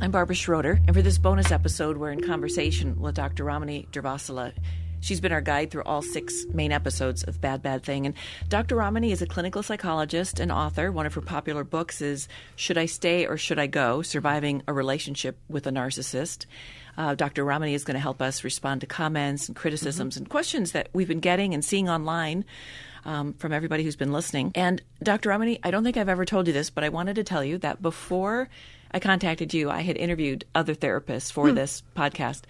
I'm Barbara Schroeder, and for this bonus episode, we're in conversation with Dr. Ramani Durvasula. She's been our guide through all 6 main episodes of Bad Bad Thing. And Dr. Ramani is a clinical psychologist and author. One of her popular books is Should I Stay or Should I Go? Surviving a Relationship with a Narcissist. Dr. Ramani is going to help us respond to comments and criticisms and questions that we've been getting and seeing online from everybody who's been listening. And Dr. Ramani, I don't think I've ever told you this, but I wanted to tell you that before I contacted you, I had interviewed other therapists for this podcast,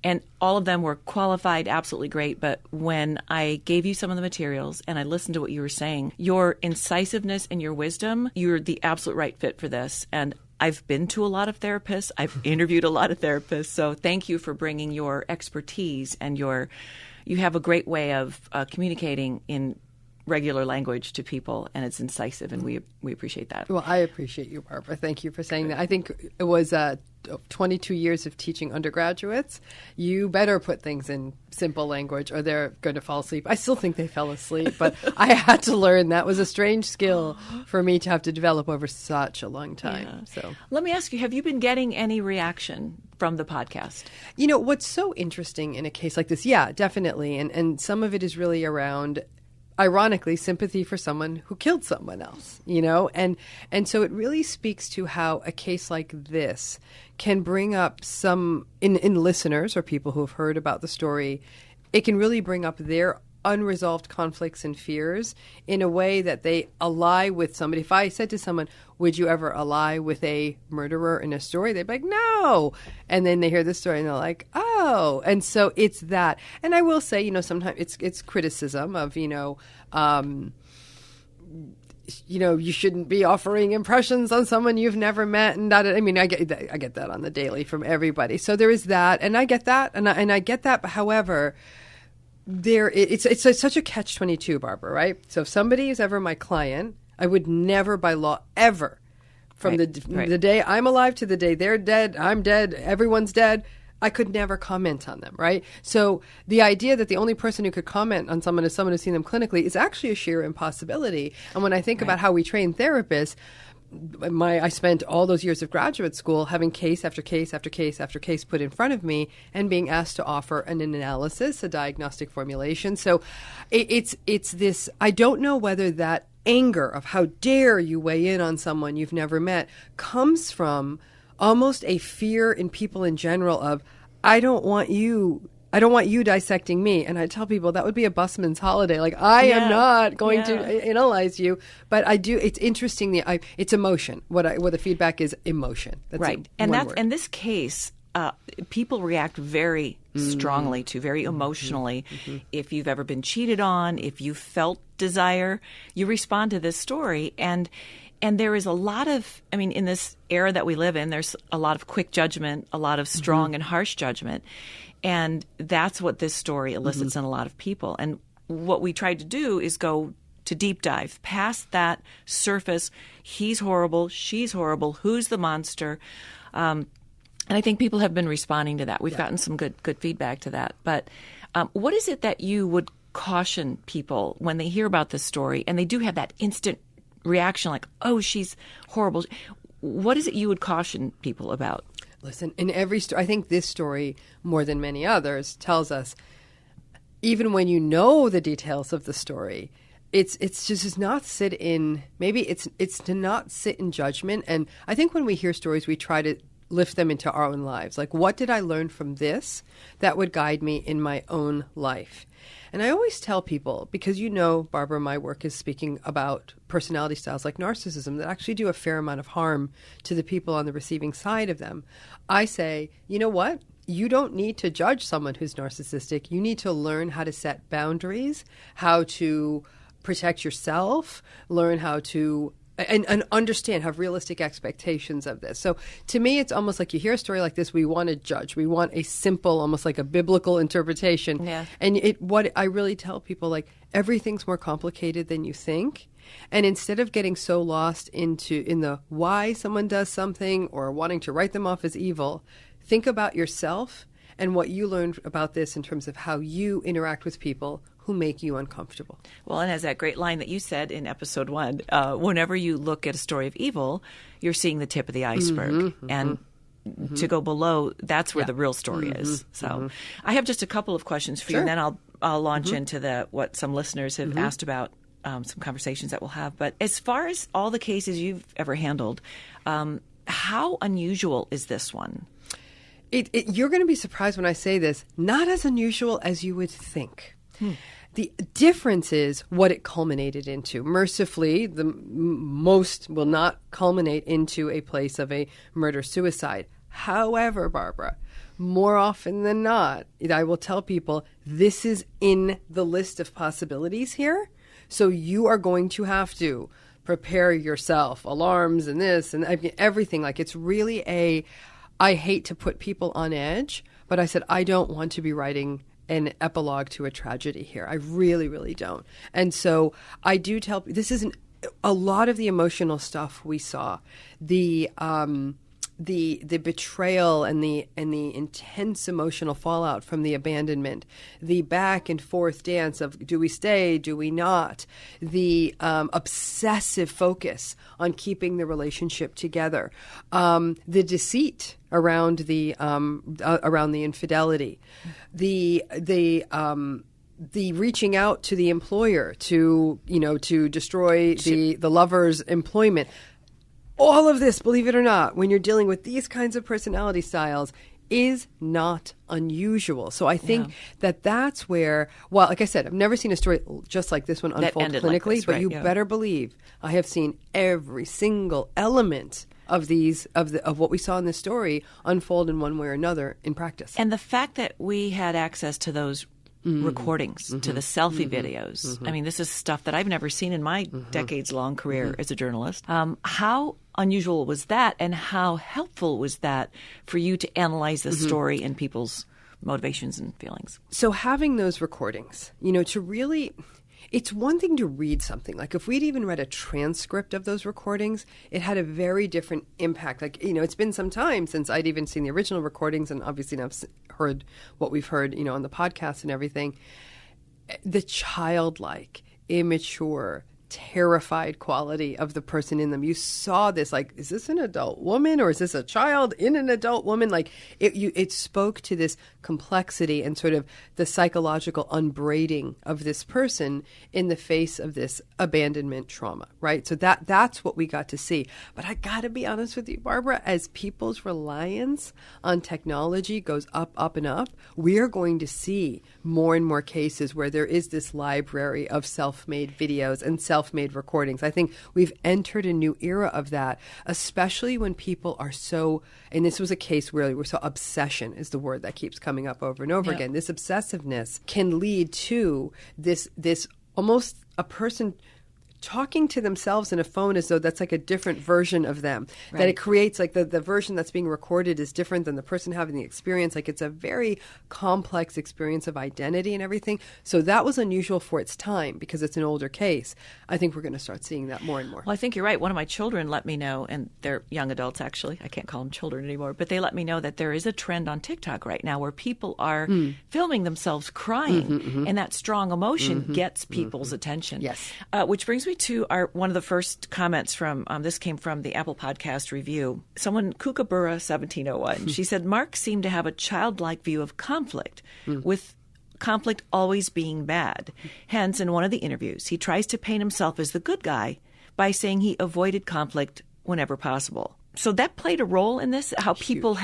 and all of them were qualified, absolutely great. But when I gave you some of the materials and I listened to what you were saying, your incisiveness and your wisdom, you're the absolute right fit for this. And I've been to a lot of therapists. I've interviewed a lot of therapists. So thank you for bringing your expertise and you have a great way of communicating in regular language to people, and it's incisive, and we appreciate that. Well, I appreciate you, Barbara. Thank you for saying that. I think it was 22 years of teaching undergraduates. You better put things in simple language or they're going to fall asleep. I still think they fell asleep, but I had to learn. That was a strange skill for me to have to develop over such a long time. Yeah. So let me ask you, have you been getting any reaction from the podcast? You know, what's so interesting in a case like this, yeah, definitely. And some of it is really around, ironically, sympathy for someone who killed someone else, you know? And so it really speaks to how a case like this can bring up some, in listeners or people who have heard about the story, it can really bring up their unresolved conflicts and fears in a way that they ally with somebody. If I said to someone, would you ever ally with a murderer in a story? They'd be like, no. And then they hear this story and they're like, oh. And so it's that. And I will say, you know, sometimes it's criticism of, you know, you shouldn't be offering impressions on someone you've never met. And that, I mean, I get that on the daily from everybody. So there is that. And I get that. And I get that. But however, it's such a catch-22, Barbara, right? So if somebody is ever my client, I would never by law ever, from the day I'm alive to the day they're dead, I'm dead, everyone's dead, I could never comment on them, right? So the idea that the only person who could comment on someone is someone who's seen them clinically is actually a sheer impossibility. And when I think about how we train therapists, I spent all those years of graduate school having case after case after case after case put in front of me and being asked to offer an analysis, a diagnostic formulation. So it's this, I don't know whether that anger of how dare you weigh in on someone you've never met comes from almost a fear in people in general of, I don't want you dissecting me. And I tell people that would be a busman's holiday. Like, I am not going to analyze you, but I do. It's interesting. It's emotion. What the feedback is emotion. That's right. And this case, people react very strongly to, very emotionally. Mm-hmm. If you've ever been cheated on, if you felt desire, you respond to this story. And there is a lot of, I mean, in this era that we live in, there's a lot of quick judgment, a lot of strong and harsh judgment. And that's what this story elicits in a lot of people. And what we tried to do is go to deep dive past that surface. He's horrible. She's horrible. Who's the monster? And I think people have been responding to that. We've gotten some good feedback to that. But what is it that you would caution people when they hear about this story and they do have that instant reaction like, oh, she's horrible? What is it you would caution people about? Listen, in every story, I think this story, more than many others, tells us, even when you know the details of the story, it's just not sit in, maybe it's to not sit in judgment. And I think when we hear stories, we try to lift them into our own lives. Like, what did I learn from this that would guide me in my own life? And I always tell people, because you know, Barbara, my work is speaking about personality styles like narcissism that actually do a fair amount of harm to the people on the receiving side of them. I say, you know what? You don't need to judge someone who's narcissistic. You need to learn how to set boundaries, how to protect yourself, learn how to and understand, have realistic expectations of this. So to me, it's almost like you hear a story like this, we want to judge. We want a simple, almost like a biblical interpretation. Yeah. And what I really tell people, like, everything's more complicated than you think. And instead of getting so lost in the why someone does something or wanting to write them off as evil, think about yourself and what you learned about this in terms of how you interact with people who make you uncomfortable. Well, and as that great line that you said in episode 1, whenever you look at a story of evil, you're seeing the tip of the iceberg. And to go below, that's where the real story is. So I have just a couple of questions for you, and then I'll launch into what some listeners have asked about, some conversations that we'll have. But as far as all the cases you've ever handled, how unusual is this one? You're going to be surprised when I say this. Not as unusual as you would think. The difference is what it culminated into. Mercifully, the most will not culminate into a place of a murder-suicide. However, Barbara, more often than not, I will tell people this is in the list of possibilities here. So you are going to have to prepare yourself, alarms and this and everything. Like, it's really I hate to put people on edge, but I said, I don't want to be writing an epilogue to a tragedy here. I really, really don't. And so I do tell, this isn't a lot of the emotional stuff we saw, the betrayal and the intense emotional fallout from the abandonment, the back and forth dance of do we stay, do we not, the obsessive focus on keeping the relationship together, the deceit around the infidelity, the reaching out to the employer to destroy the lover's employment. All of this, believe it or not, when you're dealing with these kinds of personality styles, is not unusual. So I think that's where, well, like I said, I've never seen a story just like this one unfold clinically, like this, but right, you better believe I have seen every single element of what we saw in this story unfold in one way or another in practice. And the fact that we had access to those recordings, to the selfie videos. I mean, this is stuff that I've never seen in my decades-long career as a journalist. How unusual was that, and how helpful was that for you to analyze the story and people's motivations and feelings? So having those recordings, to really... It's one thing to read something. Like if we'd even read a transcript of those recordings, it had a very different impact. Like, it's been some time since I'd even seen the original recordings, and obviously now I've heard what we've heard, on the podcast and everything. The childlike, immature, terrified quality of the person in them. You saw this, like, is this an adult woman or is this a child in an adult woman? Like it spoke to this complexity and sort of the psychological unbraiding of this person in the face of this abandonment trauma, right? So that's what we got to see. But I got to be honest with you, Barbara, as people's reliance on technology goes up, up, and up, we are going to see more and more cases where there is this library of self-made videos and self-made recordings. I think we've entered a new era of that, especially when people are so, and this was a case where we're so, obsession is the word that keeps coming up over and over again. This obsessiveness can lead to this almost a person talking to themselves in a phone as though that's like a different version of them. Right. That it creates like the version that's being recorded is different than the person having the experience. Like it's a very complex experience of identity and everything. So that was unusual for its time because it's an older case. I think we're going to start seeing that more and more. Well, I think you're right. One of my children let me know, and they're young adults actually. I can't call them children anymore, but they let me know that there is a trend on TikTok right now where people are filming themselves crying, and that strong emotion gets people's attention. Yes. Which brings me to one of the first comments from this came from the Apple Podcast review. Someone, Kookaburra 1701, she said, Mark seemed to have a childlike view of conflict, with conflict always being bad. Hence, in one of the interviews, he tries to paint himself as the good guy by saying he avoided conflict whenever possible. So that played a role in this, how people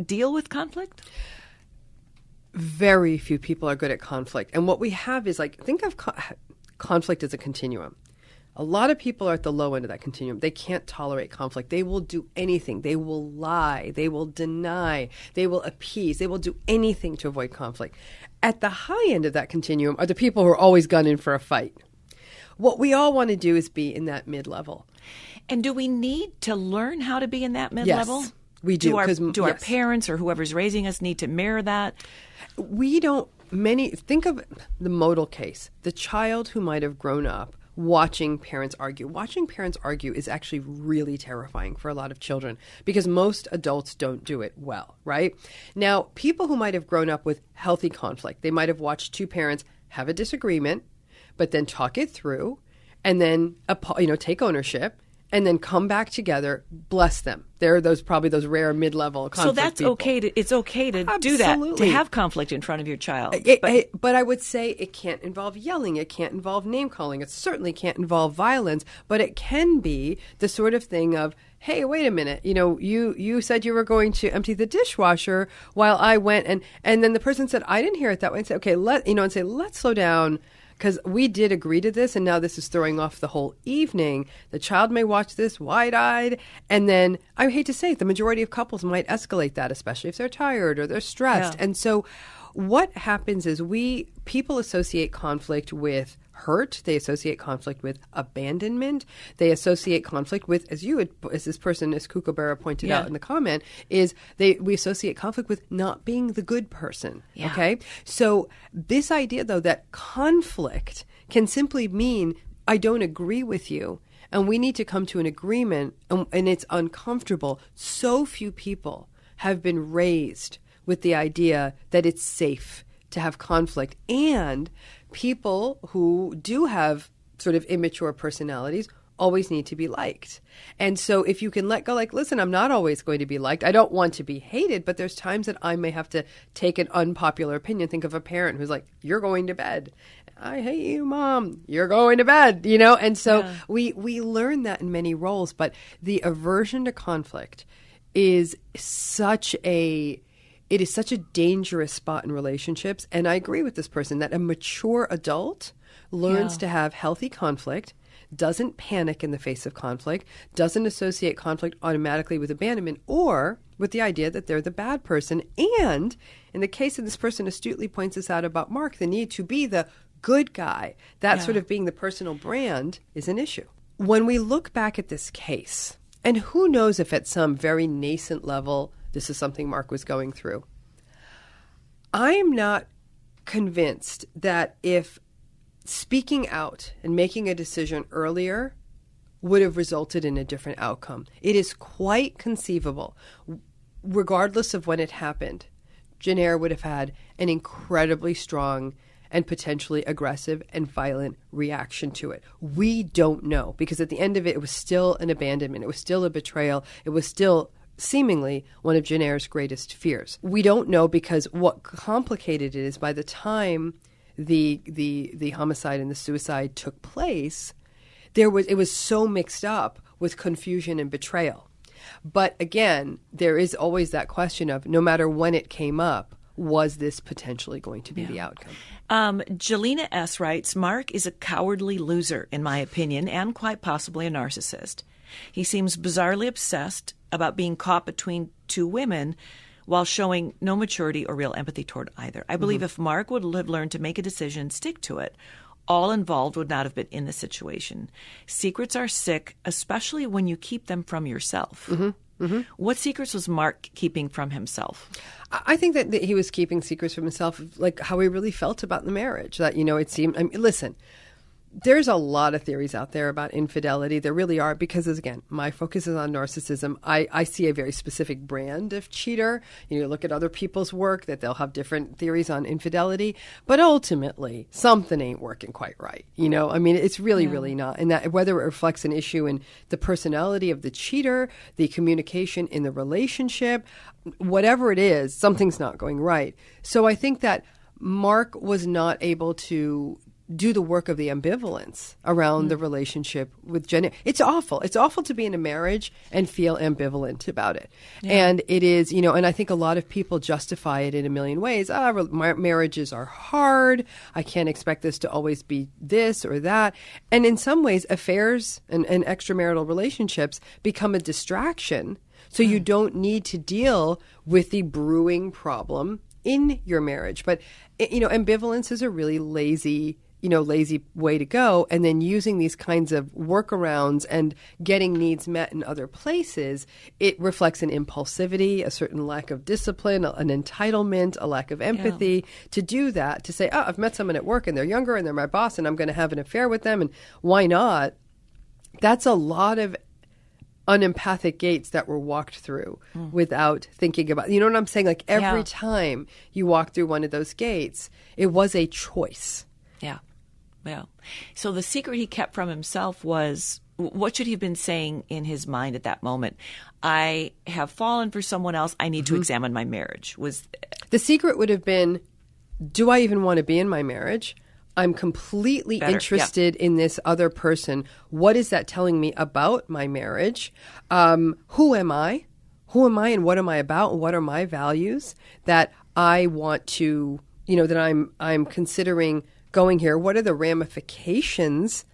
deal with conflict? Very few people are good at conflict. And what we have is think of conflict as a continuum. A lot of people are at the low end of that continuum. They can't tolerate conflict. They will do anything. They will lie. They will deny. They will appease. They will do anything to avoid conflict. At the high end of that continuum are the people who are always gunning for a fight. What we all want to do is be in that mid-level. And do we need to learn how to be in that mid-level? Yes, we do. Do our parents or whoever's raising us need to mirror that? We don't. Think of the modal case. The child who might have grown up watching parents argue. Watching parents argue is actually really terrifying for a lot of children because most adults don't do it well, right? Now, people who might have grown up with healthy conflict, they might have watched two parents have a disagreement, but then talk it through and then take ownership and then come back together, bless them. They're probably those rare mid-level conflict So that's people. okay. It's okay to do that, to have conflict in front of your child. But I would say it can't involve yelling. It can't involve name-calling. It certainly can't involve violence. But it can be the sort of thing of, hey, wait a minute. You said you were going to empty the dishwasher while I went. And then the person said, I didn't hear it that way. And say, okay, let's slow down. Because we did agree to this, and now this is throwing off the whole evening. The child may watch this wide-eyed, and then, I hate to say it, the majority of couples might escalate that, especially if they're tired or they're stressed. Yeah. And so what happens is people associate conflict with hurt. They associate conflict with abandonment. They associate conflict with, as this person, as Kookaburra pointed out in the comment, we associate conflict with not being the good person. Yeah. Okay? So this idea, though, that conflict can simply mean I don't agree with you, and we need to come to an agreement, and it's uncomfortable. So few people have been raised with the idea that it's safe to have conflict. And people who do have sort of immature personalities always need to be liked. And so if you can let go, like, listen, I'm not always going to be liked. I don't want to be hated, but there's times that I may have to take an unpopular opinion. Think of a parent who's like, you're going to bed. I hate you, Mom. You're going to bed, And so we learn that in many roles, but the aversion to conflict is such a dangerous spot in relationships. And I agree with this person that a mature adult learns to have healthy conflict, doesn't panic in the face of conflict, doesn't associate conflict automatically with abandonment or with the idea that they're the bad person. And in the case of this person astutely points this out about Mark, the need to be the good guy, that sort of being the personal brand is an issue. When we look back at this case, and who knows if at some very nascent level this is something Mark was going through, I am not convinced that if speaking out and making a decision earlier would have resulted in a different outcome. It is quite conceivable, regardless of when it happened, Jennair would have had an incredibly strong and potentially aggressive and violent reaction to it. We don't know, because at the end of it, it was still an abandonment. It was still a betrayal. It was still seemingly one of Jennair's greatest fears. We don't know because what complicated it is by the time the homicide and the suicide took place, it was so mixed up with confusion and betrayal. But again, there is always that question of no matter when it came up, was this potentially going to be the outcome? Jelena S. writes, Mark is a cowardly loser, in my opinion, and quite possibly a narcissist. He seems bizarrely obsessed about being caught between two women while showing no maturity or real empathy toward either. I believe if Mark would have learned to make a decision, stick to it, all involved would not have been in the situation. Secrets are sick, especially when you keep them from yourself. What secrets was Mark keeping from himself? I think that he was keeping secrets from himself, like how he really felt about the marriage. That, it seemed, listen, there's a lot of theories out there about infidelity. There really are, because, again, my focus is on narcissism. I see a very specific brand of cheater. You look at other people's work, that they'll have different theories on infidelity. But ultimately, something ain't working quite right. It's really, really not. And that whether it reflects an issue in the personality of the cheater, the communication in the relationship, whatever it is, something's not going right. So I think that Mark was not able to do the work of the ambivalence around the relationship with Jennair. It's awful. It's awful to be in a marriage and feel ambivalent about it. Yeah. And it is, and I think a lot of people justify it in a million ways. Marriages are hard. I can't expect this to always be this or that. And in some ways, affairs and extramarital relationships become a distraction. So you don't need to deal with the brewing problem in your marriage. But, ambivalence is a really lazy way to go. And then using these kinds of workarounds and getting needs met in other places, it reflects an impulsivity, a certain lack of discipline, an entitlement, a lack of empathy to do that, to say, I've met someone at work and they're younger and they're my boss and I'm going to have an affair with them. And why not? That's a lot of unempathic gates that were walked through without thinking about, you know what I'm saying? Like every time you walk through one of those gates, it was a choice. Yeah. So the secret he kept from himself was What should he have been saying in his mind at that moment? I have fallen for someone else. I need to examine my marriage. The secret would have been, do I even want to be in my marriage? I'm completely interested in this other person. What is that telling me about my marriage? Who am I? Who am I and what am I about? And what are my values that I want to, that I'm considering going here? What are the ramifications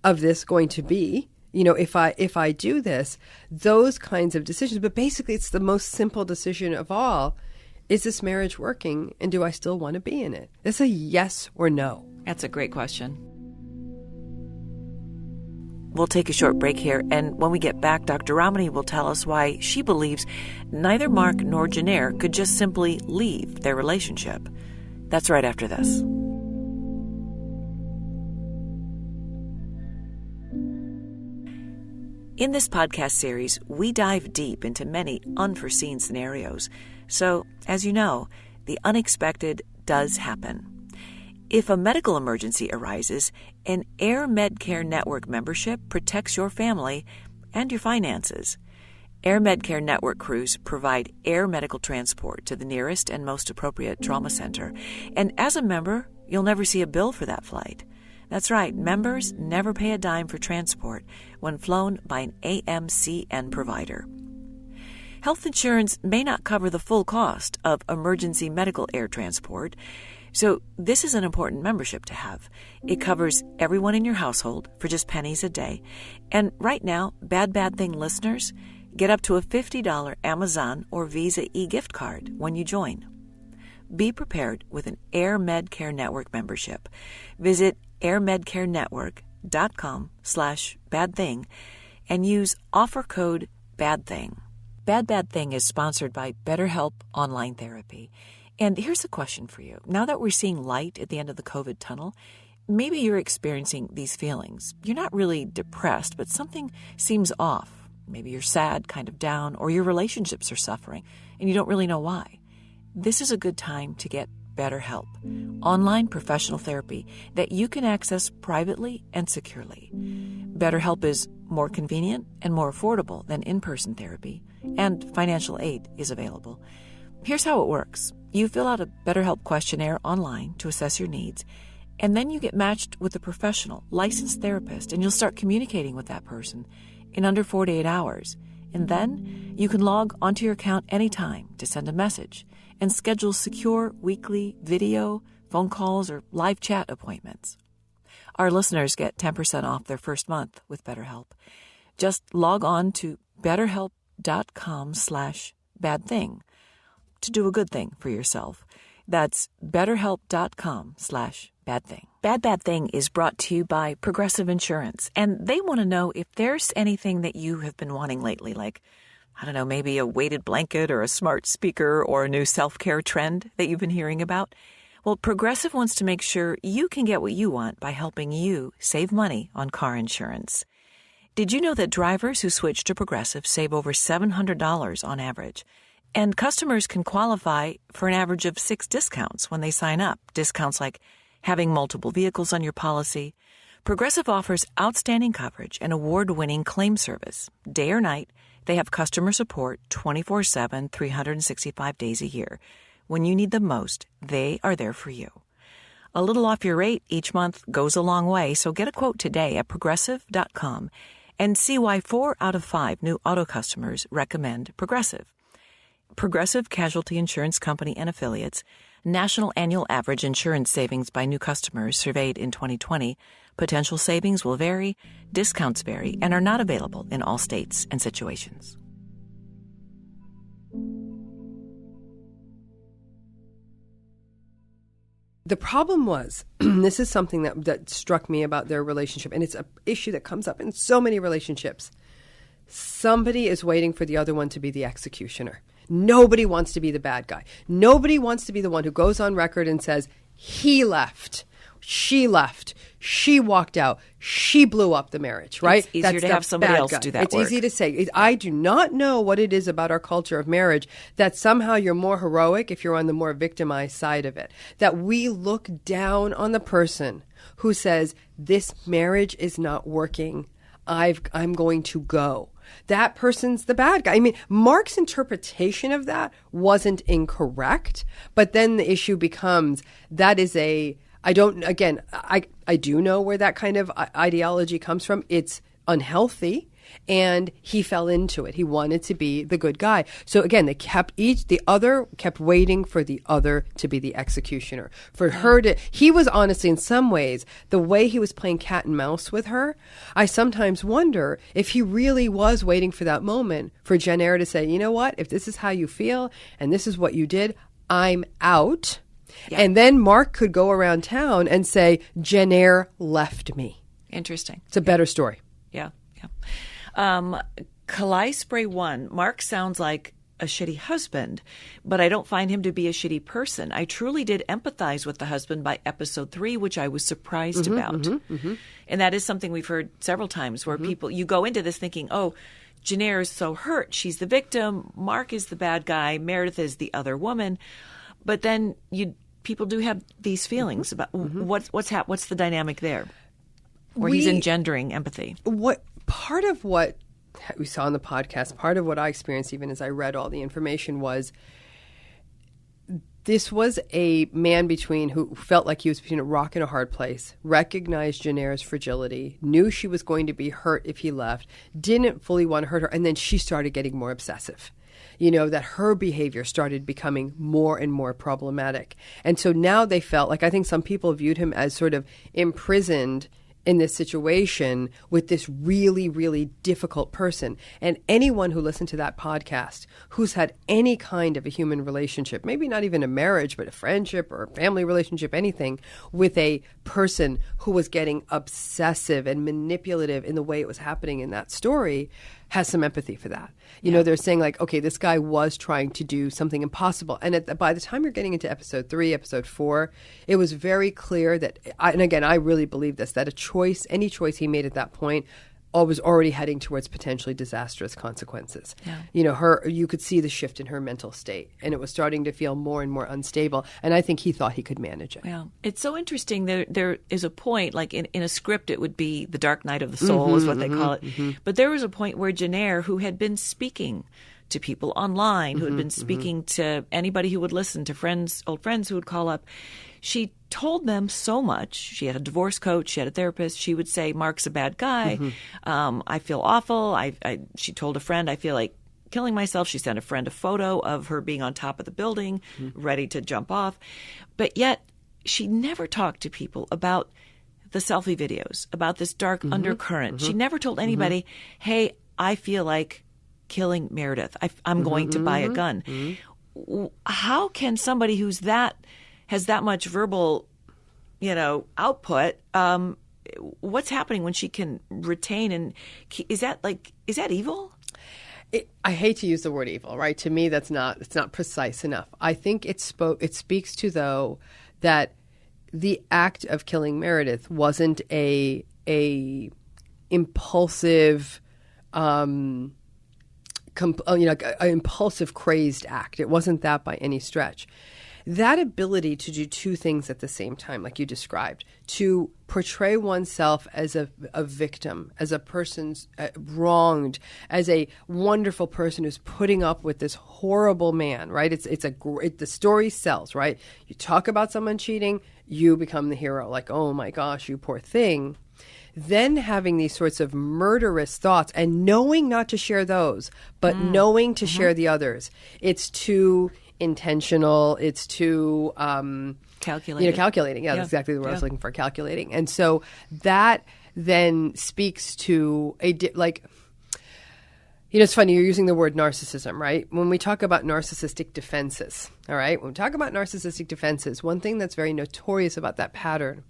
of this going to be? If I do this, those kinds of decisions. But basically, it's the most simple decision of all. Is this marriage working, and do I still want to be in it? It's a yes or no. That's a great question. We'll take a short break here, and when we get back, Dr. Ramani will tell us why she believes neither Mark nor Jennair could just simply leave their relationship. That's right after this. In this podcast series, we dive deep into many unforeseen scenarios. So, as you know, the unexpected does happen. If a medical emergency arises, an Air Medcare Network membership protects your family and your finances. Air Medcare Network crews provide air medical transport to the nearest and most appropriate trauma center. And as a member, you'll never see a bill for that flight. That's right, members never pay a dime for transport when flown by an AMCN provider. Health insurance may not cover the full cost of emergency medical air transport, so this is an important membership to have. It covers everyone in your household for just pennies a day. And right now, Bad Thing listeners get up to a $50 Amazon or Visa e-gift card when you join. Be prepared with an Air Medcare Network membership. Visit airmedcarenetwork.com/badthing and use offer code BADTHING. Bad Thing is sponsored by BetterHelp Online Therapy. And here's a question for you. Now that we're seeing light at the end of the COVID tunnel, maybe you're experiencing these feelings. You're not really depressed, but something seems off. Maybe you're sad, kind of down, or your relationships are suffering, and you don't really know why. This is a good time to get BetterHelp, online professional therapy that you can access privately and securely. BetterHelp is more convenient and more affordable than in-person therapy, and financial aid is available. Here's how it works. You fill out a BetterHelp questionnaire online to assess your needs, and then you get matched with a professional, licensed therapist, and you'll start communicating with that person in under 48 hours. And then you can log onto your account anytime to send a message and schedule secure weekly video, phone calls, or live chat appointments. Our listeners get 10% off their first month with BetterHelp. Just log on to betterhelp.com/badthing to do a good thing for yourself. That's betterhelp.com/badthing. Bad Thing is brought to you by Progressive Insurance, and they want to know if there's anything that you have been wanting lately, like, I don't know, maybe a weighted blanket or a smart speaker or a new self-care trend that you've been hearing about. Well, Progressive wants to make sure you can get what you want by helping you save money on car insurance. Did you know that drivers who switch to Progressive save over $700 on average? And customers can qualify for an average of 6 discounts when they sign up. Discounts like having multiple vehicles on your policy. Progressive offers outstanding coverage and award-winning claim service. Day or night, they have customer support 24/7, 365 days a year. When you need them most, they are there for you. A little off your rate each month goes a long way, so get a quote today at Progressive.com and see why 4 out of 5 new auto customers recommend Progressive. Progressive Casualty Insurance Company and Affiliates. National annual average insurance savings by new customers surveyed in 2020. Potential savings will vary, discounts vary, and are not available in all states and situations. The problem was, this is something that struck me about their relationship, and it's an issue that comes up in so many relationships. Somebody is waiting for the other one to be the executioner. Nobody wants to be the bad guy. Nobody wants to be the one who goes on record and says, he left, she walked out, she blew up the marriage, right? It's easier to have somebody else do that work. It's easy to say. I do not know what it is about our culture of marriage that somehow you're more heroic if you're on the more victimized side of it. That we look down on the person who says, this marriage is not working. I'm going to go. That person's the bad guy. I mean, Mark's interpretation of that wasn't incorrect, but then the issue becomes that is I do know where that kind of ideology comes from. It's unhealthy. And he fell into it. He wanted to be the good guy. So again, the other kept waiting for the other to be the executioner. For her he was honestly, in some ways, the way he was playing cat and mouse with her, I sometimes wonder if he really was waiting for that moment for Jen Eyre to say, you know what, if this is how you feel and this is what you did, I'm out. Yeah. And then Mark could go around town and say, Jen Eyre left me. Interesting. It's a better story. Yeah. Kalai Spray 1, Mark sounds like a shitty husband, but I don't find him to be a shitty person. I truly did empathize with the husband by episode 3, which I was surprised about. And that is something we've heard several times where you go into this thinking, oh, Jen Eyre is so hurt. She's the victim. Mark is the bad guy. Meredith is the other woman. But then people do have these feelings about what's the dynamic there where he's engendering empathy. Part of what we saw on the podcast, part of what I experienced even as I read all the information was this was a man who felt like he was between a rock and a hard place, recognized Jen Eyre's fragility, knew she was going to be hurt if he left, didn't fully want to hurt her, and then she started getting more obsessive. That her behavior started becoming more and more problematic. And so now they felt like, I think some people viewed him as sort of imprisoned in this situation with this really, really difficult person. And anyone who listened to that podcast who's had any kind of a human relationship, maybe not even a marriage, but a friendship or a family relationship, anything, with a person who was getting obsessive and manipulative in the way it was happening in that story, has some empathy for that. They're saying like, okay, this guy was trying to do something impossible. And by the time you're getting into episode 3, episode 4, it was very clear that, and again, I really believe this, that any choice he made at that point was already heading towards potentially disastrous consequences. Yeah. You could see the shift in her mental state, and it was starting to feel more and more unstable. And I think he thought he could manage it. Yeah, it's so interesting. There is a point, like in a script, it would be the dark night of the soul, is what they call it. But there was a point where Jen Eyre, who had been speaking to people online, who had been speaking to anybody who would listen, to old friends who would call up, she told them so much. She had a divorce coach. She had a therapist. She would say, Mark's a bad guy. I feel awful. She told a friend, I feel like killing myself. She sent a friend a photo of her being on top of the building, ready to jump off. But yet she never talked to people about the selfie videos, about this dark undercurrent. She never told anybody, hey, I feel like killing Meredith. I'm going to buy a gun. How can somebody has that much verbal, output, what's happening when she can retain, and is that evil? I hate to use the word evil, right? To me, it's not precise enough. I think it speaks to, though, that the act of killing Meredith wasn't a impulsive, an impulsive, crazed act. It wasn't that by any stretch. That ability to do two things at the same time, like you described, to portray oneself as a victim, as a person's wronged, as a wonderful person who's putting up with this horrible man, right? The story sells, right? You talk about someone cheating, you become the hero, like, oh my gosh, you poor thing. Then having these sorts of murderous thoughts and knowing not to share those, but knowing to share the others. It's too intentional. It's too calculating. Calculating. Yeah, that's exactly the word I was looking for. Calculating. And so that then speaks to it's funny, you're using the word narcissism, right? When we talk about narcissistic defenses, all right? When we talk about narcissistic defenses, one thing that's very notorious about that pattern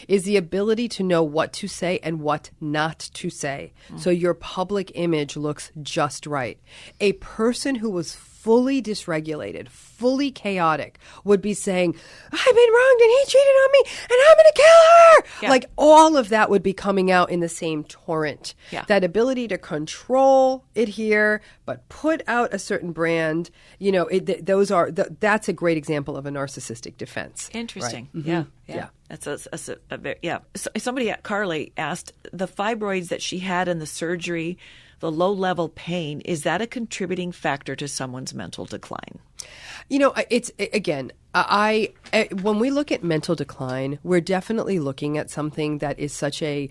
is the ability to know what to say and what not to say. So your public image looks just right. A person who was fully dysregulated, fully chaotic, would be saying, I've been wronged and he cheated on me and I'm going to kill her. Yeah. Like all of that would be coming out in the same torrent. Yeah. That ability to control it here, but put out a certain brand, that's a great example of a narcissistic defense. Interesting. Right? Yeah. That's a very, yeah. Somebody, Carly, asked, the fibroids that she had in the surgery, the low-level pain, is that a contributing factor to someone's mental decline? It's, again, when we look at mental decline, we're definitely looking at something that is such a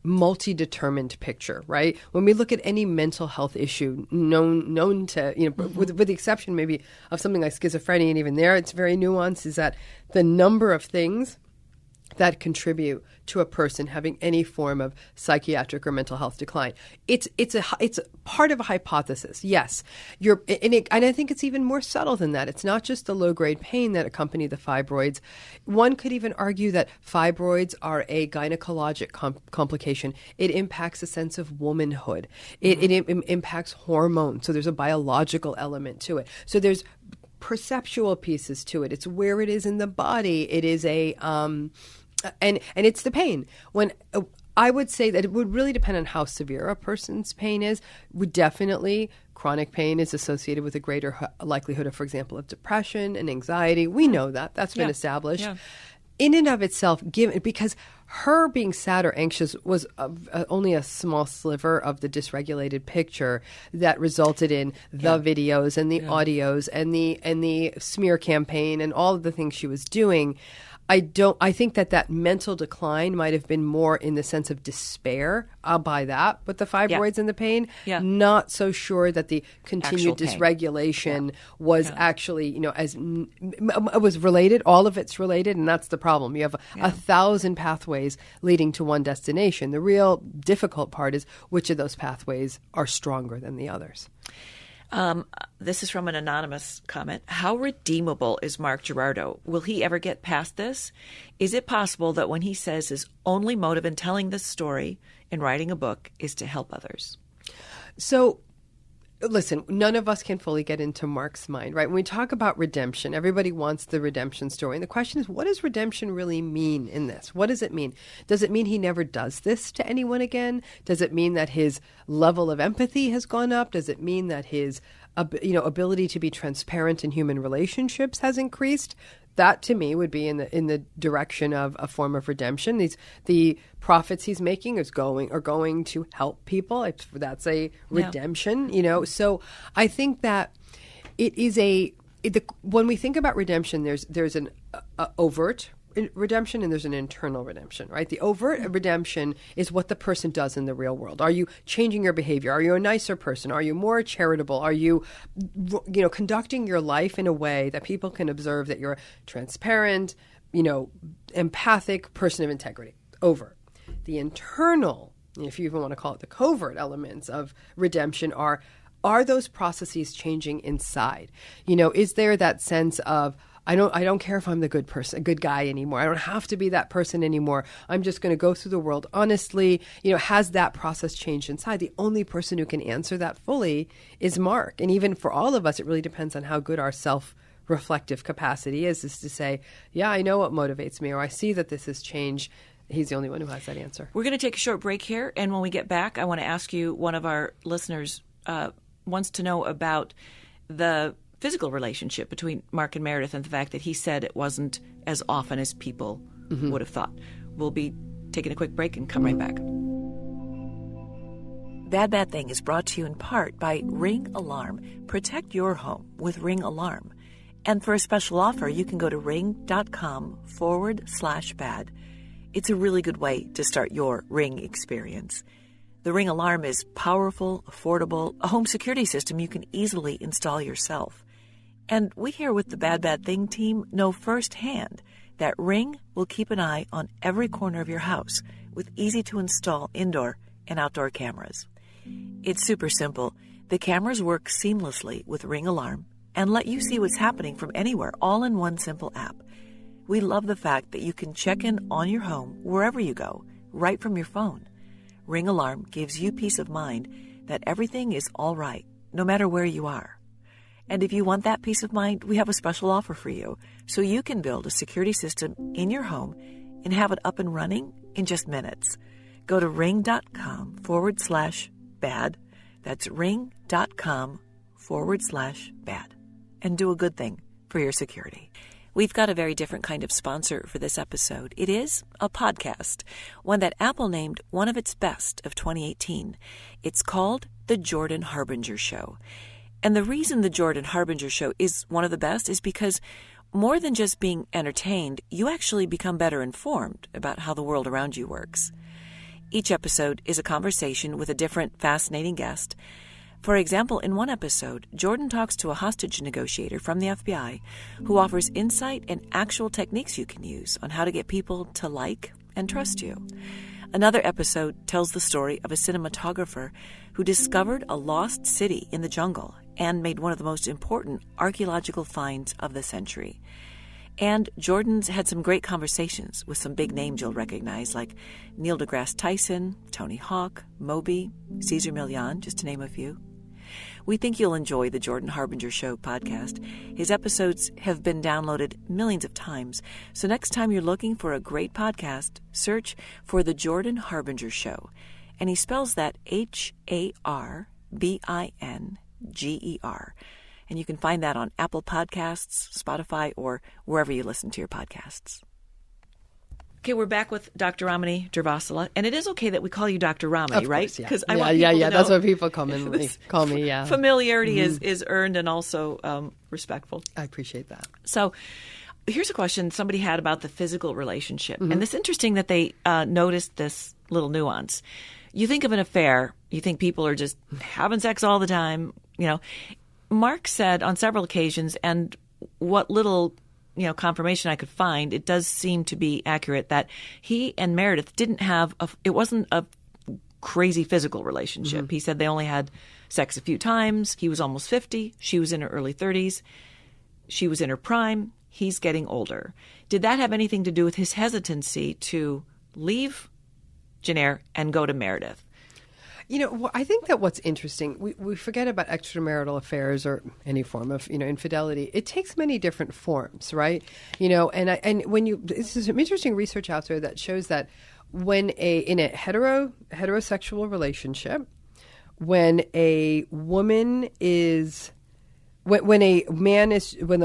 multi-determined picture, right? When we look at any mental health issue known to, with the exception maybe of something like schizophrenia, and even there it's very nuanced, is that the number of things that contribute to a person having any form of psychiatric or mental health decline. It's part of a hypothesis. Yes, and I think it's even more subtle than that. It's not just the low-grade pain that accompany the fibroids. One could even argue that fibroids are a gynecologic complication. It impacts a sense of womanhood. It impacts hormones. So there's a biological element to it. So there's perceptual pieces to it. It's where it is in the body. It is and it's the pain. When I would say that it would really depend on how severe a person's pain is. Chronic pain is associated with a greater likelihood of, for example, of depression and anxiety. We know that. That's been established. Yeah. In and of itself, because her being sad or anxious was only a small sliver of the dysregulated picture that resulted in the videos and the audios and the smear campaign and all of the things she was doing. I think that mental decline might have been more in the sense of despair. I'll buy that. But the fibroids and the pain, not so sure that the continued dysregulation was actually, was related. All of it's related, and that's the problem. You have 1,000 pathways leading to one destination. The real difficult part is which of those pathways are stronger than the others. This is from an anonymous comment. How redeemable is Mark Gerardo? Will he ever get past this? Is it possible that when he says his only motive in telling this story and writing a book is to help others? So, listen, none of us can fully get into Mark's mind, right? When we talk about redemption, everybody wants the redemption story. And the question is, what does redemption really mean in this? What does it mean? Does it mean he never does this to anyone again? Does it mean that his level of empathy has gone up? Does it mean that his ability to be transparent in human relationships has increased? That, to me, would be in the direction of a form of redemption. The profits he's making are going to help people. That's a redemption, So I think that it is when we think about redemption, there's an overt redemption and there's an internal redemption, right? The overt redemption is what the person does in the real world. Are you changing your behavior? Are you a nicer person? Are you more charitable? Are you, conducting your life in a way that people can observe that you're a transparent, empathic person of integrity? Overt. The internal, if you even want to call it the covert elements of redemption are those processes changing inside? Is there that sense of, I don't care if I'm the good person, a good guy anymore. I don't have to be that person anymore. I'm just going to go through the world honestly. Has that process changed inside? The only person who can answer that fully is Mark. And even for all of us, it really depends on how good our self-reflective capacity is to say, yeah, I know what motivates me, or I see that this has changed. He's the only one who has that answer. We're going to take a short break here. And when we get back, I want to ask you, one of our listeners wants to know about the physical relationship between Mark and Meredith and the fact that he said it wasn't as often as people would have thought. We'll be taking a quick break and come right back. Bad Bad Thing is brought to you in part by Ring Alarm. Protect your home with Ring Alarm. And for a special offer, you can go to ring.com/bad. It's a really good way to start your Ring experience. The Ring Alarm is powerful, affordable, a home security system you can easily install yourself. And we here with the Bad Bad Thing team know firsthand that Ring will keep an eye on every corner of your house with easy-to-install indoor and outdoor cameras. It's super simple. The cameras work seamlessly with Ring Alarm and let you see what's happening from anywhere, all in one simple app. We love the fact that you can check in on your home wherever you go, right from your phone. Ring Alarm gives you peace of mind that everything is all right, no matter where you are. And if you want that peace of mind, we have a special offer for you, so you can build a security system in your home and have it up and running in just minutes. Go to ring.com/bad. That's ring.com/bad. And do a good thing for your security. We've got a very different kind of sponsor for this episode. It is a podcast, one that Apple named one of its best of 2018. It's called The Jordan Harbinger Show. And the reason The Jordan Harbinger Show is one of the best is because more than just being entertained, you actually become better informed about how the world around you works. Each episode is a conversation with a different fascinating guest. For example, in one episode, Jordan talks to a hostage negotiator from the FBI who offers insight and actual techniques you can use on how to get people to like and trust you. Another episode tells the story of a cinematographer who discovered a lost city in the jungle and made one of the most important archaeological finds of the century. And Jordan's had some great conversations with some big names you'll recognize, like Neil deGrasse Tyson, Tony Hawk, Moby, Cesar Millan, just to name a few. We think you'll enjoy the Jordan Harbinger Show podcast. His episodes have been downloaded millions of times, so next time you're looking for a great podcast, search for the Jordan Harbinger Show. And he spells that Harbinger. And you can find that on Apple Podcasts, Spotify, or wherever you listen to your podcasts. Okay, we're back with Dr. Ramani Durvasula, and it is okay that we call you Dr. Ramani, right? Because I want people to know that's what people call me. Yeah, familiarity is earned and also respectful. I appreciate that. So, here's a question somebody had about the physical relationship, and it's interesting that they noticed this little nuance. You think of an affair, you think people are just having sex all the time. You know, Mark said on several occasions, and what little confirmation I could find, it does seem to be accurate that he and Meredith didn't have it wasn't a crazy physical relationship. He said they only had sex a few times. He was almost 50. She was in her early 30s. She was in her prime. He's getting older. Did that have anything to do with his hesitancy to leave Jennair and go to Meredith? I think that what's interesting, we forget about extramarital affairs or any form of, infidelity. It takes many different forms, right? This is some interesting research out there that shows that in a heterosexual relationship, when the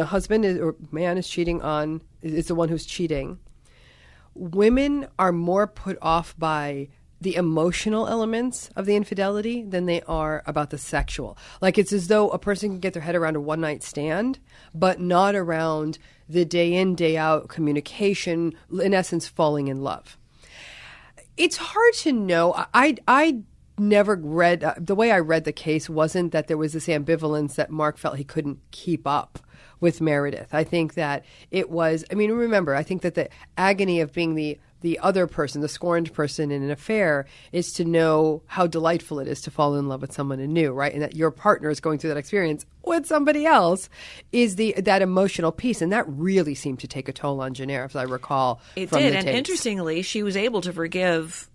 husband or man is cheating is the one who's cheating, women are more put off by the emotional elements of the infidelity than they are about the sexual. Like, it's as though a person can get their head around a one-night stand, but not around the day in, day out communication, in essence, falling in love. It's hard to know. I never read, the way I read the case wasn't that there was this ambivalence that Mark felt he couldn't keep up with Meredith. I think that it was, remember, I think that the agony of being the other person, the scorned person in an affair, is to know how delightful it is to fall in love with someone anew, right? And that your partner is going through that experience with somebody else is that emotional piece. And that really seemed to take a toll on Jennair, as I recall. It from did. The and tapes. Interestingly, she was able to forgive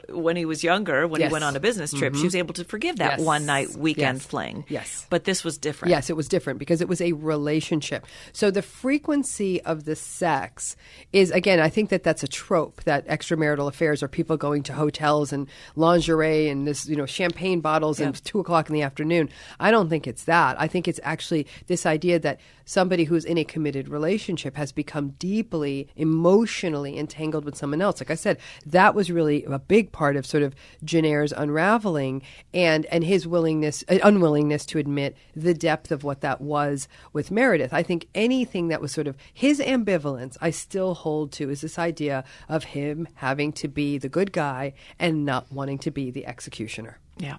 when he was younger, when he went on a business trip, she was able to forgive that one-night weekend fling. Yes. But this was different. Yes, it was different because it was a relationship. So the frequency of the sex is, again, I think that's a trope, that extramarital affairs are people going to hotels and lingerie and this, champagne bottles and 2:00 in the afternoon. I don't think it's that. I think it's actually this idea that somebody who's in a committed relationship has become deeply emotionally entangled with someone else. Like I said, that was really a big part of sort of Jennair's unraveling and his unwillingness to admit the depth of what that was with Meredith. I think anything that was sort of his ambivalence, I still hold to, is this idea of him having to be the good guy and not wanting to be the executioner. Yeah.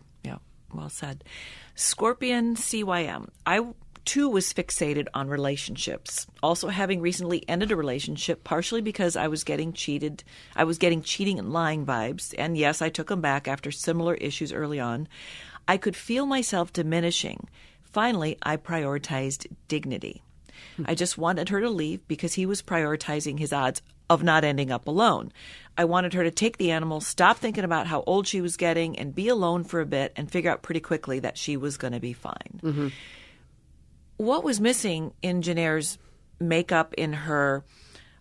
Well said. Scorpion CYM. I too was fixated on relationships. Also, having recently ended a relationship, partially because I was getting cheating and lying vibes. And yes, I took them back after similar issues early on. I could feel myself diminishing. Finally, I prioritized dignity. I just wanted her to leave because he was prioritizing his odds of not ending up alone. I wanted her to take the animal, stop thinking about how old she was getting, and be alone for a bit and figure out pretty quickly that she was going to be fine. Mm-hmm. What was missing in Jennair's makeup, in her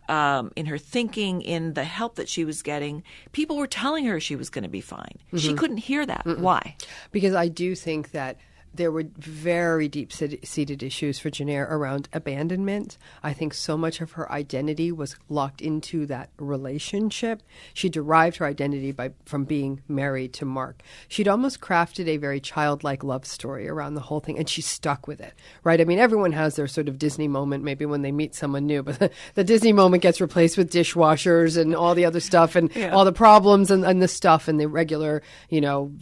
thinking, in the help that she was getting? People were telling her she was going to be fine. Mm-hmm. She couldn't hear that. Mm-mm. Why? Because I do think that there were very deep-seated issues for Jenner around abandonment. I think so much of her identity was locked into that relationship. She derived her identity from being married to Mark. She'd almost crafted a very childlike love story around the whole thing, and she stuck with it, right? I mean, everyone has their sort of Disney moment maybe when they meet someone new, but the Disney moment gets replaced with dishwashers and all the other stuff and all the problems and the stuff and the regular,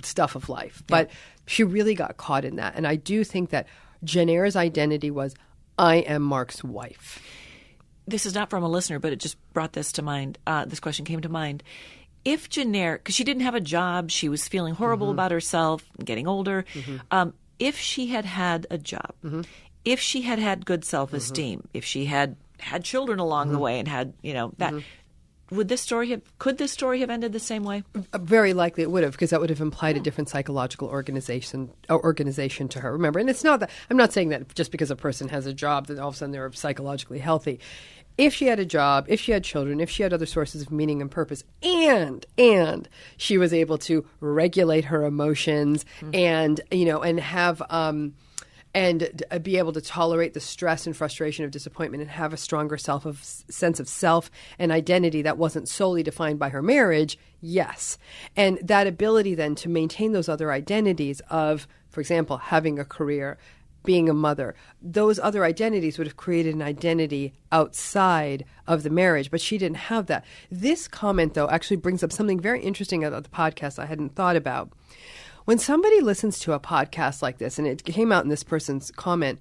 stuff of life. But she really got caught in that. And I do think that Jenner's identity was, I am Mark's wife. This is not from a listener, but it just brought this to mind. This question came to mind. If Jenner, because she didn't have a job, she was feeling horrible about herself, getting older. If she had had a job, if she had had good self-esteem, if she had children along the way and had, that... Could this story have ended the same way? Very likely it would have, because that would have implied a different psychological organization to her. Remember, and it's not that I'm not saying that just because a person has a job that all of a sudden they're psychologically healthy. If she had a job, if she had children, if she had other sources of meaning and purpose, and she was able to regulate her emotions and have and be able to tolerate the stress and frustration of disappointment and have a stronger sense of self and identity that wasn't solely defined by her marriage, yes. And that ability then to maintain those other identities of, for example, having a career, being a mother, those other identities would have created an identity outside of the marriage, but she didn't have that. This comment, though, actually brings up something very interesting about the podcast I hadn't thought about. When somebody listens to a podcast like this, and it came out in this person's comment,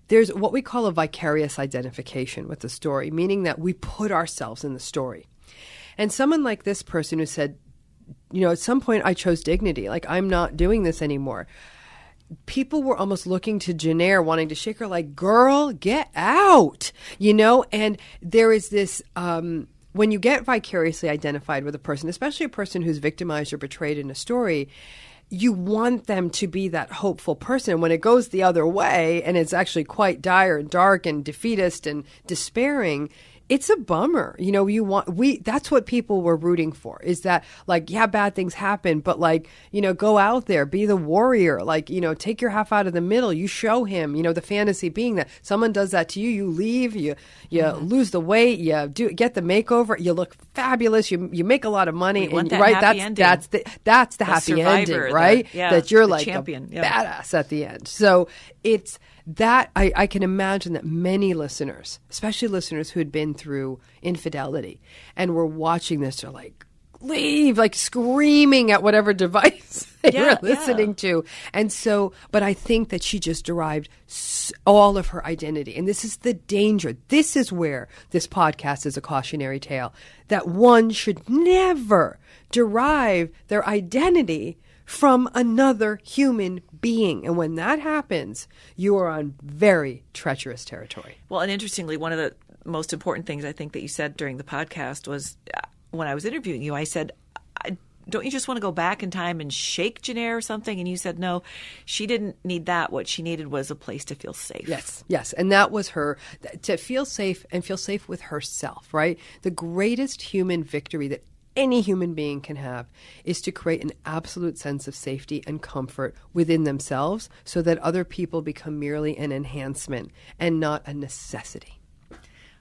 there's what we call a vicarious identification with the story, meaning that we put ourselves in the story. And someone like this person who said, at some point I chose dignity, like I'm not doing this anymore. People were almost looking to Jenner, wanting to shake her like, girl, get out, and there is this... when you get vicariously identified with a person, especially a person who's victimized or betrayed in a story, you want them to be that hopeful person. And when it goes the other way and it's actually quite dire and dark and defeatist and despairing, it's a bummer. That's what people were rooting for, is that bad things happen, but go out there, be the warrior, take your half out of the middle. You show him, the fantasy being that someone does that to you, you leave, you lose the weight, you get the makeover, you look fabulous, you make a lot of money, and that's the happy ending, right? That you're like champion, badass at the end. So it's that I can imagine that many listeners, especially listeners who had been through infidelity and were watching this, are like, leave, screaming at whatever device they were listening to. And so, but I think that she just derived all of her identity. And this is the danger. This is where this podcast is a cautionary tale, that one should never derive their identity from another human being. And when that happens, you are on very treacherous territory. Well, and interestingly, one of the most important things I think that you said during the podcast was when I was interviewing you, I said, don't you just want to go back in time and shake Jenner or something? And you said, no, she didn't need that. What she needed was a place to feel safe. Yes. And that was her, to feel safe and feel safe with herself, right? The greatest human victory that any human being can have is to create an absolute sense of safety and comfort within themselves so that other people become merely an enhancement and not a necessity.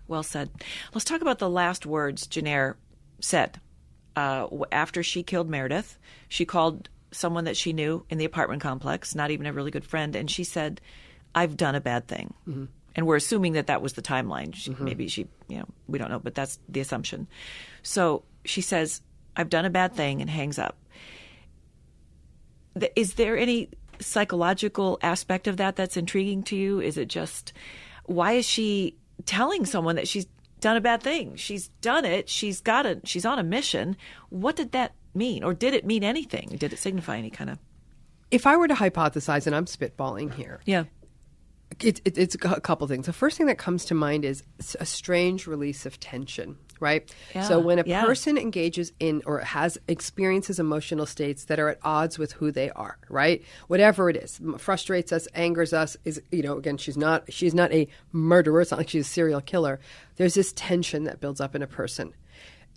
Well said. Let's talk about the last words Jenner said. After she killed Meredith, she called someone that she knew in the apartment complex, not even a really good friend, and she said, I've done a bad thing. Mm-hmm. And we're assuming that was the timeline. Maybe she, we don't know, but that's the assumption. So she says, I've done a bad thing, and hangs up. Is there any psychological aspect of that that's intriguing to you? Is it just, why is she telling someone that she's done a bad thing? She's done it. She's on a mission. What did that mean? Or did it mean anything? Did it signify any kind of... If I were to hypothesize, and I'm spitballing here. Yeah. It's a couple things. The first thing that comes to mind is a strange release of tension, right? Yeah, so when a person engages in or experiences emotional states that are at odds with who they are, right? Whatever it is, frustrates us, angers us, is, again, she's not a murderer. It's not like she's a serial killer. There's this tension that builds up in a person.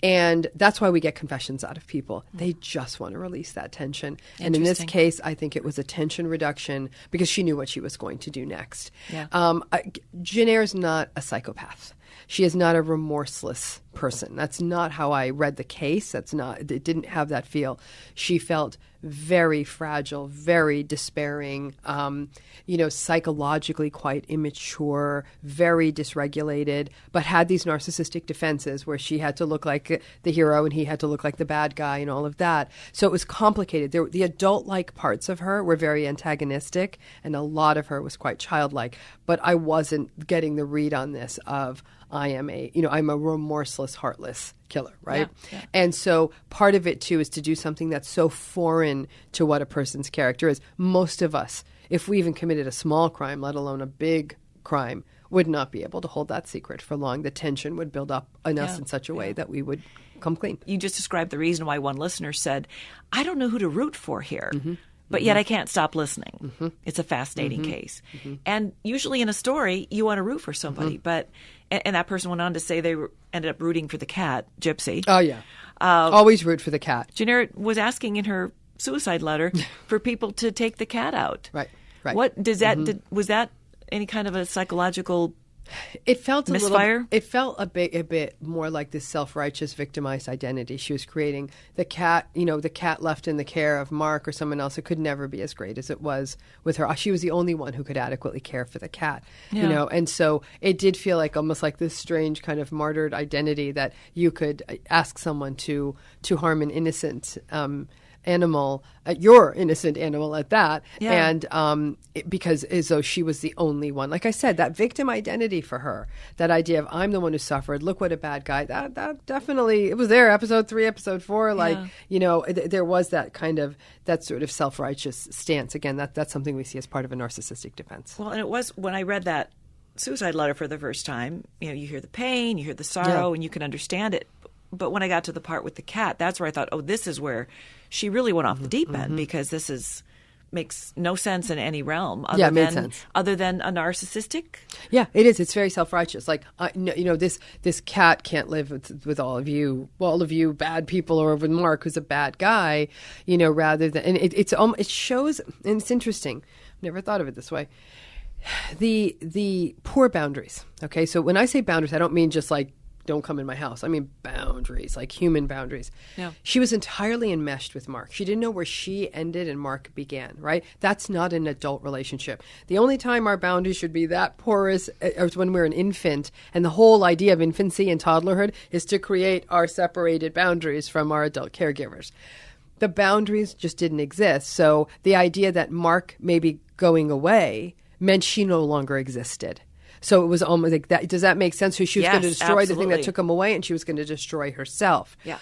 And that's why we get confessions out of people. They just want to release that tension. And in this case, I think it was a tension reduction because she knew what she was going to do next. Yeah. Jenaire's not a psychopath. She is not a remorseless person. That's not how I read the case. It didn't have that feel. She felt very fragile, very despairing, psychologically quite immature, very dysregulated, but had these narcissistic defenses where she had to look like the hero and he had to look like the bad guy and all of that. So it was complicated. The adult-like parts of her were very antagonistic, and a lot of her was quite childlike. But I wasn't getting the read on this of I'm a remorseless, heartless killer, right? Yeah. And so part of it, too, is to do something that's so foreign to what a person's character is. Most of us, if we even committed a small crime, let alone a big crime, would not be able to hold that secret for long. The tension would build up in us in such a way that we would come clean. You just described the reason why one listener said, I don't know who to root for here. But yet I can't stop listening. It's a fascinating case. And usually in a story, you want to root for somebody. But and that person went on to say they ended up rooting for the cat, Gypsy. Oh, yeah. Always root for the cat. Jenaire was asking in her suicide letter for people to take the cat out. Right. What does that was that any kind of a psychological It felt misfire? It felt a bit more like this self-righteous, victimized identity she was creating. The cat, the cat left in the care of Mark or someone else. It could never be as great as it was with her. She was the only one who could adequately care for the cat, And so it did feel like almost like this strange kind of martyred identity that you could ask someone to harm an innocent animal, your innocent animal at that, and because as though she was the only one. Like I said, that victim identity for her, that idea of I'm the one who suffered, look what a bad guy, that definitely, it was there, episode 3, episode 4, there was that kind of, that sort of self-righteous stance. Again, that's something we see as part of a narcissistic defense. Well, and it was, when I read that suicide letter for the first time, you hear the pain, you hear the sorrow, and you can understand it. But when I got to the part with the cat, that's where I thought, oh, this is where she really went off the deep end, because this makes no sense in any realm other than a narcissistic. Yeah, it is. It's very self-righteous. Like, this cat can't live with all of you bad people, or with Mark, who's a bad guy, rather than, and it shows, and it's interesting. I've never thought of it this way. The poor boundaries. Okay, so when I say boundaries, I don't mean just like, don't come in my house. I mean boundaries, like human boundaries. Yeah. She was entirely enmeshed with Mark. She didn't know where she ended and Mark began, right? That's not an adult relationship. The only time our boundaries should be that porous is when we're an infant. And the whole idea of infancy and toddlerhood is to create our separated boundaries from our adult caregivers. The boundaries just didn't exist. So the idea that Mark may be going away meant she no longer existed. So it was almost like that. Does that make sense? So she was going to destroy the thing that took him away, and she was going to destroy herself. Yeah.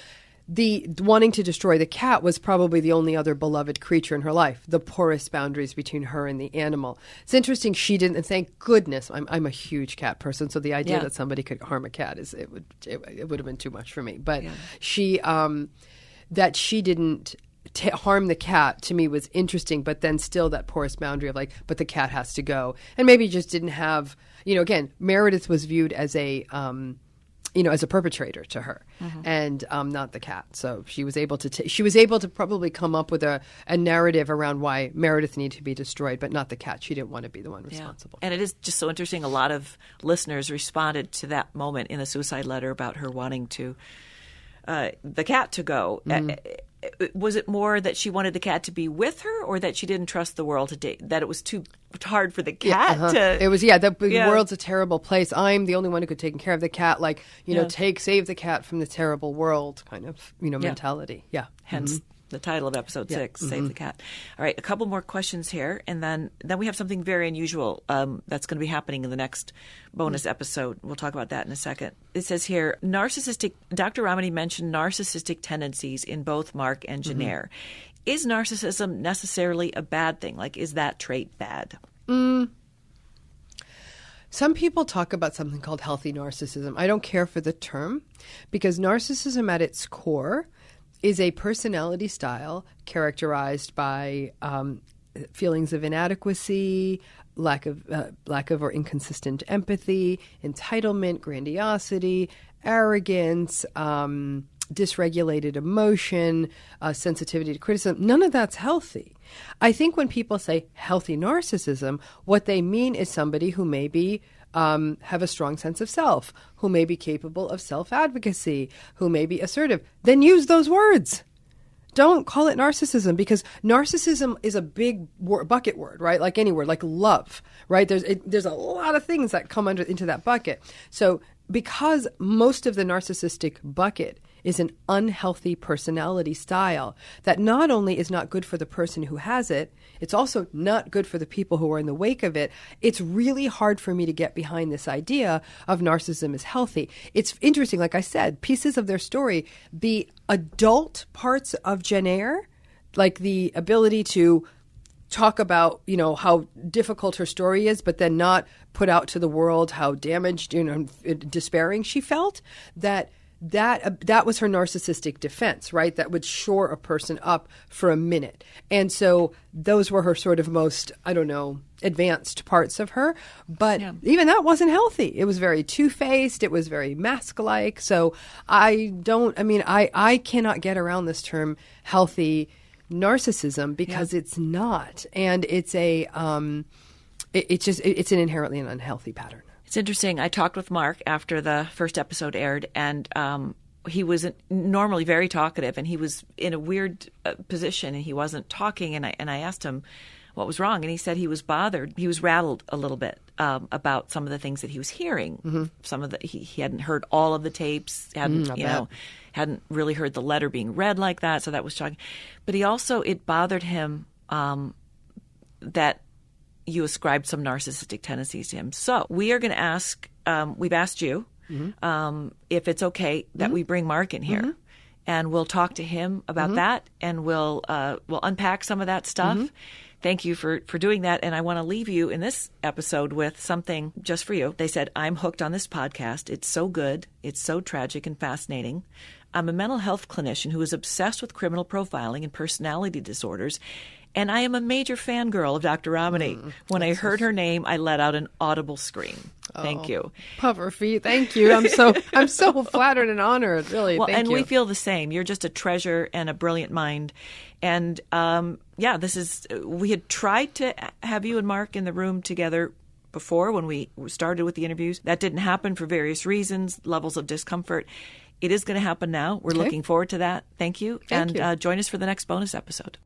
The wanting to destroy the cat was probably the only other beloved creature in her life, the porous boundaries between her and the animal. It's interesting she didn't, and thank goodness, I'm a huge cat person, so the idea that somebody could harm a cat, it would have been too much for me. But that she didn't harm the cat, to me, was interesting, but then still that porous boundary of but the cat has to go. And maybe just didn't have, again, Meredith was viewed as a perpetrator to her, and not the cat. So she was able to probably come up with a narrative around why Meredith needed to be destroyed, but not the cat. She didn't want to be the one responsible. And it is just so interesting. A lot of listeners responded to that moment in the suicide letter about her wanting to the cat to go. Was it more that she wanted the cat to be with her, or that she didn't trust the world to date, that it was too hard for the cat to... It was, the world's a terrible place. I'm the only one who could take care of the cat. Save the cat from the terrible world kind of, mentality. Yeah. Hence the title of episode 6, Save the Cat. All right, a couple more questions here, and then we have something very unusual that's going to be happening in the next bonus episode. We'll talk about that in a second. It says here, Dr. Ramani mentioned narcissistic tendencies in both Mark and Jennaire. Is narcissism necessarily a bad thing? Is that trait bad? Some people talk about something called healthy narcissism. I don't care for the term, because narcissism at its core is a personality style characterized by feelings of inadequacy, lack of or inconsistent empathy, entitlement, grandiosity, arrogance, dysregulated emotion, sensitivity to criticism. None of that's healthy. I think when people say healthy narcissism, what they mean is somebody who maybe have a strong sense of self, who may be capable of self-advocacy, who may be assertive. Then use those words. Don't call it narcissism, because narcissism is a big bucket word, right? Like any word, like love, right? There's a lot of things that come into that bucket. So because most of the narcissistic bucket is an unhealthy personality style that not only is not good for the person who has it, it's also not good for the people who are in the wake of it. It's really hard for me to get behind this idea of narcissism is healthy. It's interesting, like I said, pieces of their story, the adult parts of Jen Eyre, like the ability to talk about, how difficult her story is, but then not put out to the world how damaged, despairing she felt, that was her narcissistic defense, right? That would shore a person up for a minute. And so those were her sort of most, advanced parts of her. But even that wasn't healthy. It was very two-faced. It was very mask-like. So I cannot get around this term healthy narcissism, because it's not. And it's it's an inherently an unhealthy pattern. It's interesting. I talked with Mark after the first episode aired, and he was normally very talkative, and he was in a weird position, and he wasn't talking. And I asked him what was wrong, and he said he was bothered. He was rattled a little bit about some of the things that he was hearing. Mm-hmm. Some of he hadn't heard all of the tapes, hadn't really heard the letter being read like that, so that was shocking. But it bothered him that you ascribed some narcissistic tendencies to him. So we are going to ask, we've asked you if it's okay that we bring Mark in here, and we'll talk to him about that, and we'll unpack some of that stuff. Thank you for doing that. And I want to leave you in this episode with something just for you. They said, I'm hooked on this podcast. It's so good. It's so tragic and fascinating. I'm a mental health clinician who is obsessed with criminal profiling and personality disorders. And I am a major fangirl of Dr. Ramani. When I heard her name, I let out an audible scream. Thank you. Pufferfeet, thank you. I'm so flattered and honored, really. Well, thank you. We feel the same. You're just a treasure and a brilliant mind. And we had tried to have you and Mark in the room together before when we started with the interviews. That didn't happen for various reasons, levels of discomfort. It is going to happen now. We're looking forward to that. Thank you. Thank you. Join us for the next bonus episode.